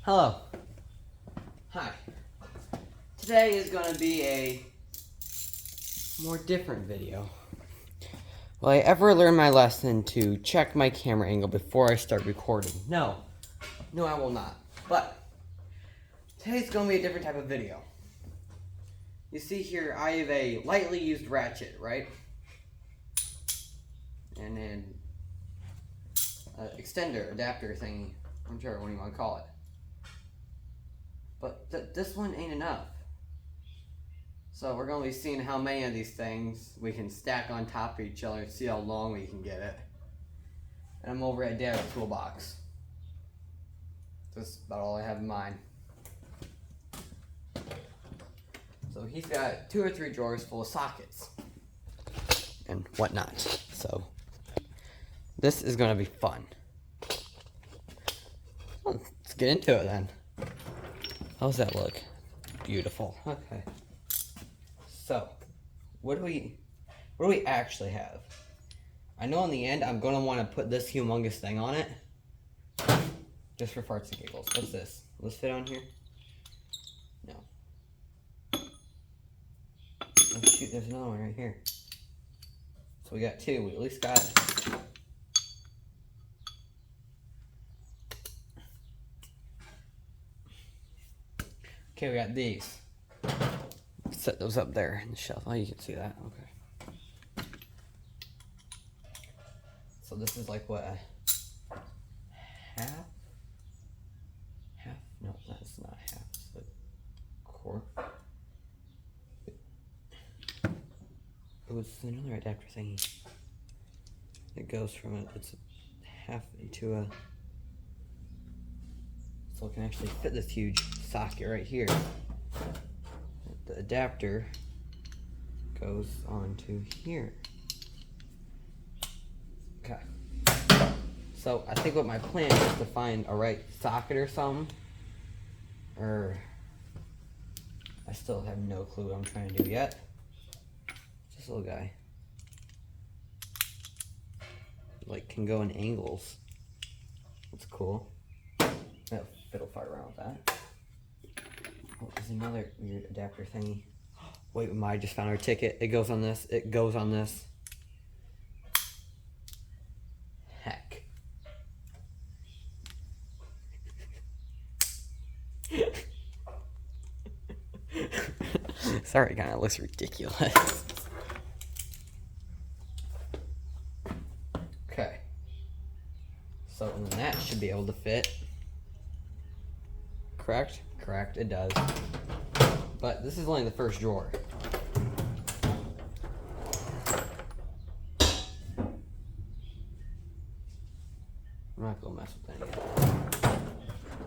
Hello. Hi. Today is going to be a more different video. Will I ever learn my lesson to check my camera angle before I start recording? No. No, I will not. But today's going to be a different type of video. You see here, I have a lightly used ratchet, right? And then an extender, adapter thingy. I'm sure what you want to call it. But this one ain't enough. So we're going to be seeing how many of these things we can stack on top of each other and see how long we can get it. And I'm over at Dad's toolbox. That's about all I have in mind. So he's got 2 or 3 drawers full of sockets and whatnot. So this is going to be fun. Well, let's get into it then. How's that look? Beautiful. Okay. So, what do we actually have? I know in the end I'm gonna want to put this humongous thing on it, just for farts and giggles. What's this? Will this fit on here? No. Oh shoot! There's another one right here. So we got 2. We at least got. Okay, we got these. Set those up there in the shelf. Oh, you can see that. Okay. So this is like what, a half? Half? No, that's not half. It's like a quarter. It was another adapter thingy. It goes from it's a half into a. So it can actually fit this huge socket right here. The adapter goes onto here. Okay. So I think what my plan is to find a right socket or something. Or I still have no clue what I'm trying to do yet. This little guy. Like can go in angles. That's cool. I'll fiddle fart around with that. Oh, there's another weird adapter thingy. Wait, I just found our ticket. It goes on this. It goes on this. Heck. Sorry, it kind of looks ridiculous. Okay. So, and then that should be able to fit. Correct? Correct, it does. But this is only the first drawer. I'm not gonna mess with any of that.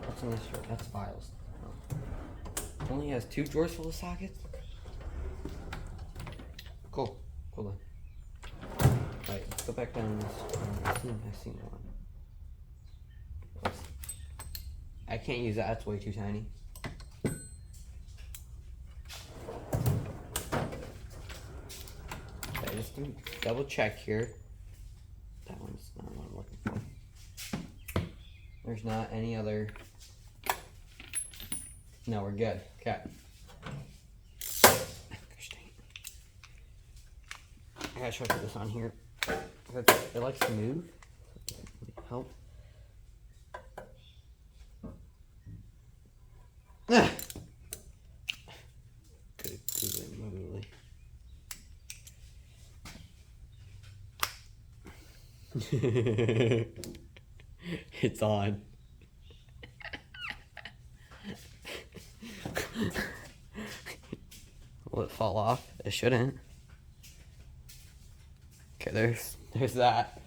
What's in this drawer? That's files. Oh. It only has 2 drawers full of sockets? Cool. Cool then. Alright, let's go back down this. I've seen one. I can't use that, that's way too tiny. Okay, just double check here. That one's not what I'm looking for. There's not any other. No, we're good. Okay. I gotta try to put this on here. It likes to move. Help. Good. It's on. Will it fall off? It shouldn't. Okay, there's that.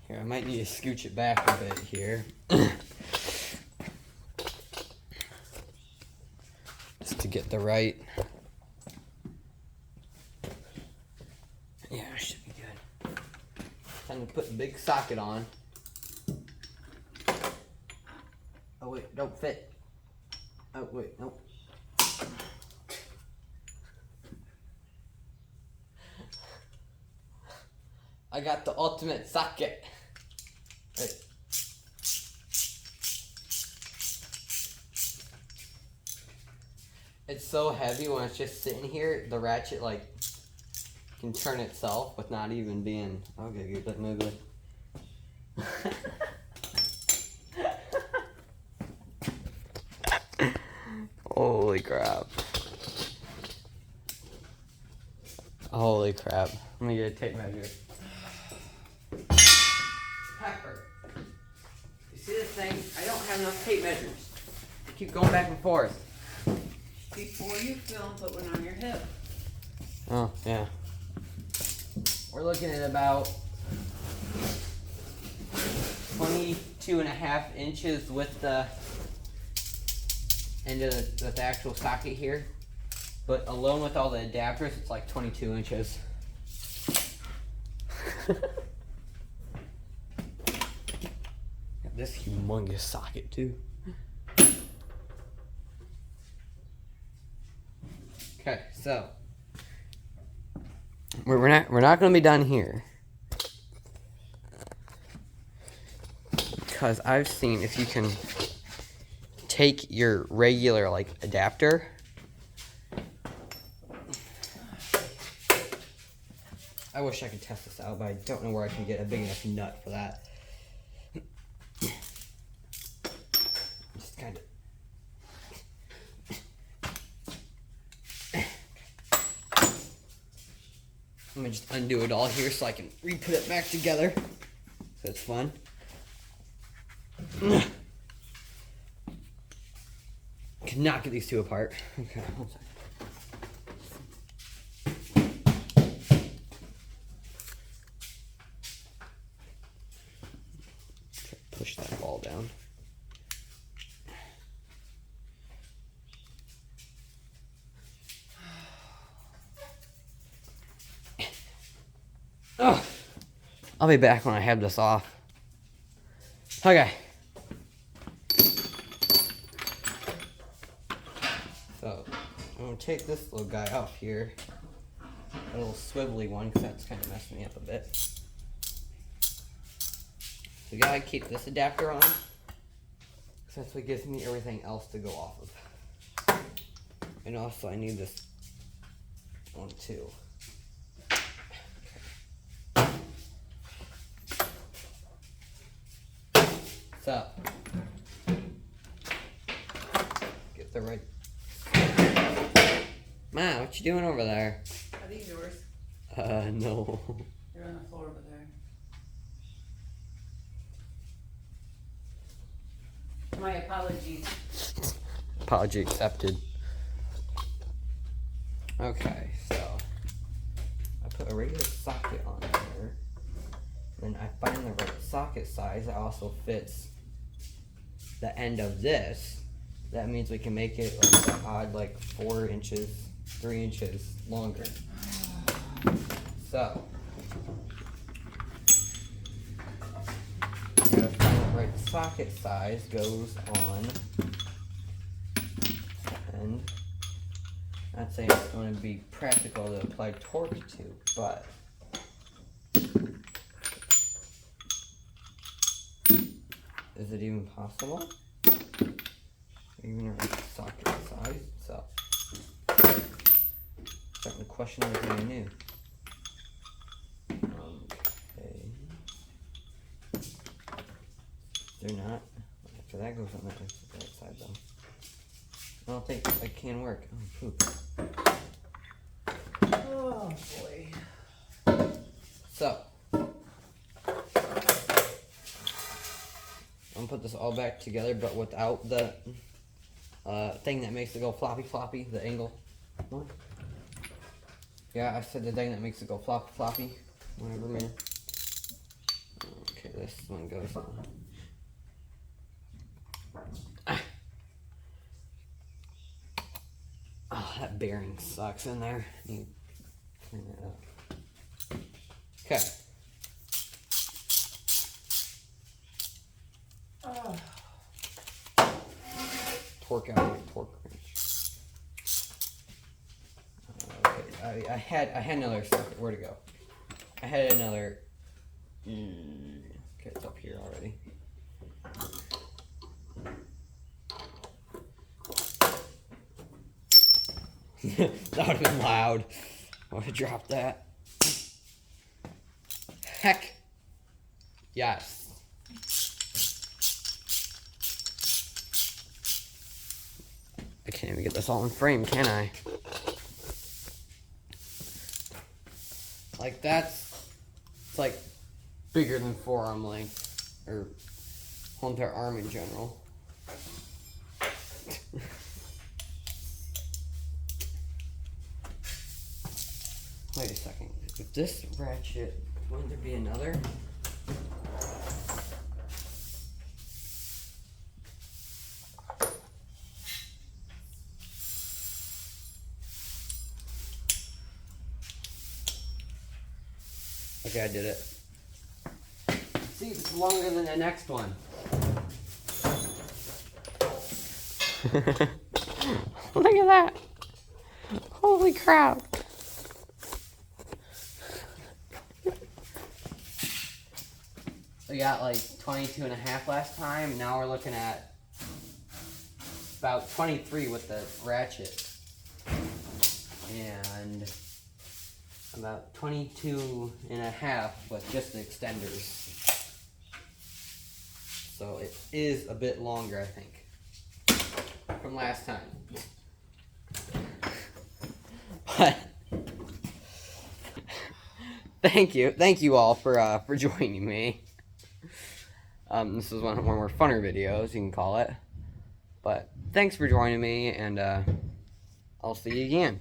Here, I might need to scooch it back a bit here. Just to get the right. Yeah, it should be good. Time to put the big socket on. Oh wait, don't fit. Oh wait, nope. I got the ultimate socket. Wait. It's so heavy when it's just sitting here, the ratchet like can turn itself with not even being. Okay, good, let me go. Holy crap. Holy crap. Let me get a tape measure. Pepper. You see this thing? I don't have enough tape measures. I keep going back and forth. Before you film, put one on your hip. Oh, yeah. We're looking at about 22.5 inches with the end of the actual socket here. But alone with all the adapters, it's like 22 inches. Got this humongous socket too. Okay, so we're not going to be done here, because I've seen if you can take your regular like adapter. I wish I could test this out, but I don't know where I can get a big enough nut for that. Just kind of. Let me just undo it all here so I can re-put it back together. So it's fun. Cannot get these two apart. Okay, one second. Push that ball down. Oh, I'll be back when I have this off. Okay. So, I'm going to take this little guy off here. A little swivelly one, because that's kind of messing me up a bit. So, you gotta keep this adapter on, because that's what gives me everything else to go off of. And also, I need this one too. So, get the right. Ma, what you doing over there? Are these yours? No. They're on the floor over there. My apologies. Apology accepted. Okay, so I put a regular socket on there. Then I find the right socket size that also fits the end of this. That means we can make it like an odd, like 4 inches, 3 inches longer. So, gotta find the right socket size goes on. And not saying it's going to be practical to apply torque to, but is it even possible? Even a right socket size? So, starting to question everything I knew. Okay. They're not. After that goes on that right side though. I don't think that can work. Oh, poop. Oh boy. So, I'm gonna put this all back together, but without the thing that makes it go floppy floppy, the angle one. Yeah, I said the thing that makes it go floppy floppy. Whatever, man. Okay, this one goes on. Oh, that bearing sucks in there. I need to clean that up. Okay. Oh. Torque out your torque wrench. Okay, I had another socket. Where'd it go? I had another. Okay, it's up here already. That would have been loud. I would have dropped that. Heck. Yes. I can't even get this all in frame, can I? Like it's like bigger than forearm length, or whole entire arm in general. Wait a second. If this ratchet, wouldn't there be another? Okay, I did it. See, it's longer than the next one. Look at that. Holy crap. We got like 22 and a half last time. Now we're looking at about 23 with the ratchet. And about 22 and a half with just the extenders. So it is a bit longer, I think, from last time. But thank you all for joining me. This is one of our funner videos, you can call it. But thanks for joining me, and I'll see you again.